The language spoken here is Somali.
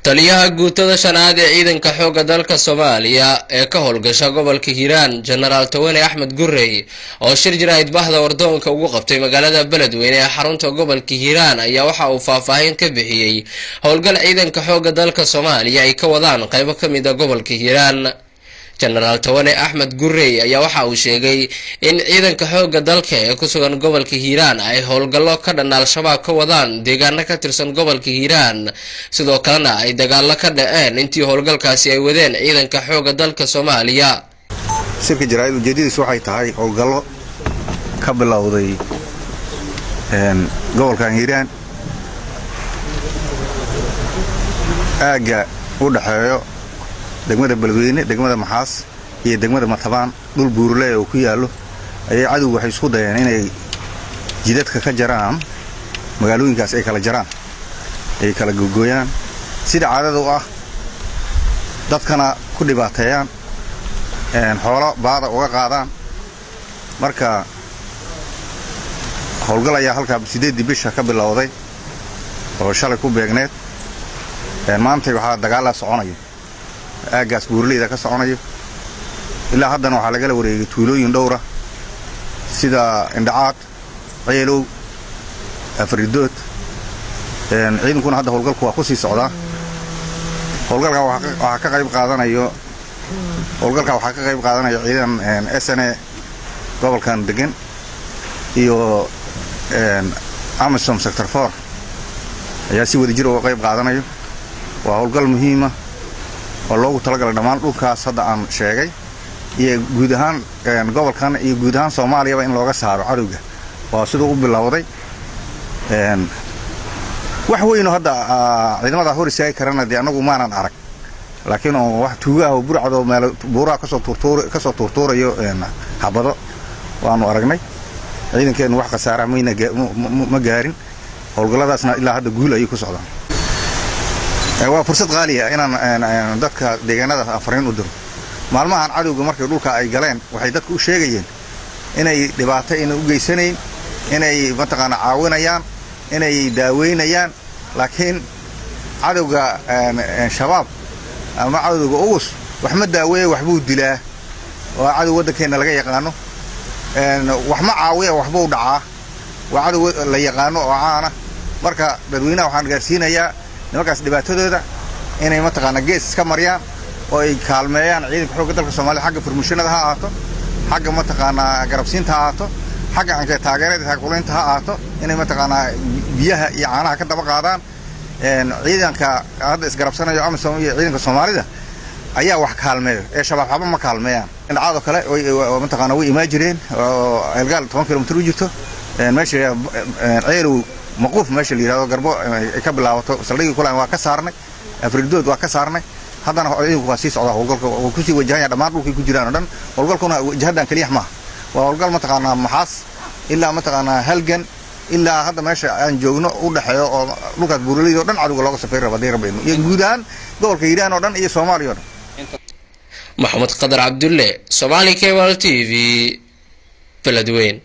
taliyaha guutada shanaad ee ciidanka xoogga dalka Soomaaliya ee ka howlgasha gobolka Hiiraan General Tawane Axmed Gurey oo shir jiraahid bahda wardoonka ugu qabtay magaalada Beledweyne ee xarunta gobolka Hiiraan ayaa waxa uu faahfaahin ka bixiyay howlgal ciidanka xoogga dalka Soomaaliya ay ka wadaan qaybo ka mid ah gobolka Hiiraan. General Tawane Axmed Gurey ayaa waxa uu sheegay in ciidanka xoogga dalka ee ku sugan gobolka Hiiraan ay howlgallo ka dhan al-shabaab ka wadaan deegaano ka tirsan gobolka Hiiraan sidoo kalena ay dagaalo ka dhaceen intii howlgalkaasi ay wadeen ciidanka xoogga dalka Soomaaliya. Shirka jaraa'id ujeedadiisu waxay tahay howlgallo ka bilowday gobolka Hiiraan aaga u dhaxeeyo degmada Beledweyne, degmada Maxaas iyo degmada Matabaan dhul buurley oo ku yaalo ayay cadawgu waxay isku dayeen inay jidadka ka jaraan magaalooyinkaas ay kala jaraan ay kala googooyaan sida caadada u ah dadkana ku dhibaateeyaan xoolo baada uga qaadaan. Marka howlgal ayaa halka 8 bisha ka bilowday oo shalay ku beegneed maanta waxa dagaal la soconayo aagaas buurleyda ka soconayo ilaa haddana waxa laga wareegay tuulooyin dhowr ah sida Indhacaad, Ceelow, Afridood. ciidankuna hadda howlgalku waa ku sii socdaa. howlgalka waxa ka qayb qaadanayo ciidan SNA gobolkan degan iyo Amisom Sector 4 ayaa si wadajir uga qayb qaadanayo. waa howlgal muhiim ah oo loogu talagalay dhammaan dhulkaas hadda aan sheegay iyo guud ahaan gobolkan iyo guud ahaan Soomaaliya in looga saaro cadawga. waa sidoo u bilowday wax weyn oo hadda ciidamada hor istaagi karana anagu maanan arag laakiin wax tuuga ah oo burcado meel buura ka soo tuurtuurayo habado waanu aragnay. ciidankeenu wax khasaara ma gaarin. howlgalladaasna ilaa hadda guul ay ku socdaan. waa fursad qaali ah inaan dadka deegaanada afariin u diro. maalmahan cadawga markay dhulka ay galeen waxay dadku u sheegayeen inay dhibaato u geysanayeen, inay mataqaana caawinayaan, inay daaweynayaan, laakiin cadawga shabaab ama cadawga ugus wax ma daaweeyo wax buu dilaa. waa cadow wadankeena laga yaqaano wax ma caawiyo wax buu dhacaa. waa cadow la yaqaano oo caana. marka dadweynaha waxaan gaarsiinayaa nimankaas dhibaatadooda inay mataqaana gees iska mariyaan oo ay kaalmeeyaan ciidanka xoogga dalka Soomaaliya xagga farmashinada ha ahaato, xagga mataqaana garabsiinta ha ahaato, xagga anka taageerada taakuleynta ha ahaato, inay mataqaana biyaha iyo caanaha ka daba qaadaan. ciidanka hadda isgarabsanayo Amisom iyo ciidanka Soomaalida ayaa wax kaalmeeyo ee shabaab haba ma kaalmeeyaan. Indhacaad kale oo mataqaana way imaajireen oo elgaal 10 kilomitir u jirto meesha Ceelow maqoof meesha la yiraahdo garbo ay ka bilaabato saldhigii kulan waa ka saarnay. Afridood waa ka saarnay. haddana ciidanku waa sii socdaa. howlgalka uu ku sii wajahanaya dhammaan dhulkii ku jiraan oo dhan. howlgalkuna wajahadan kaliya ma waa howlgal mataqaana Maxaas ilaa mataqaana Halgan ilaa hadda meesha aan joogno u dhaxeeyo oo dhulkaas buurleyda oo dhan cadawga looga safeeyay rabadeen iyo guud ahaan gobolka Hiiraan oo dhan iyo Soomaaliya oo dhan. Maxamed Qadar Cabdulle, Somali Cable TV, Beledweyne.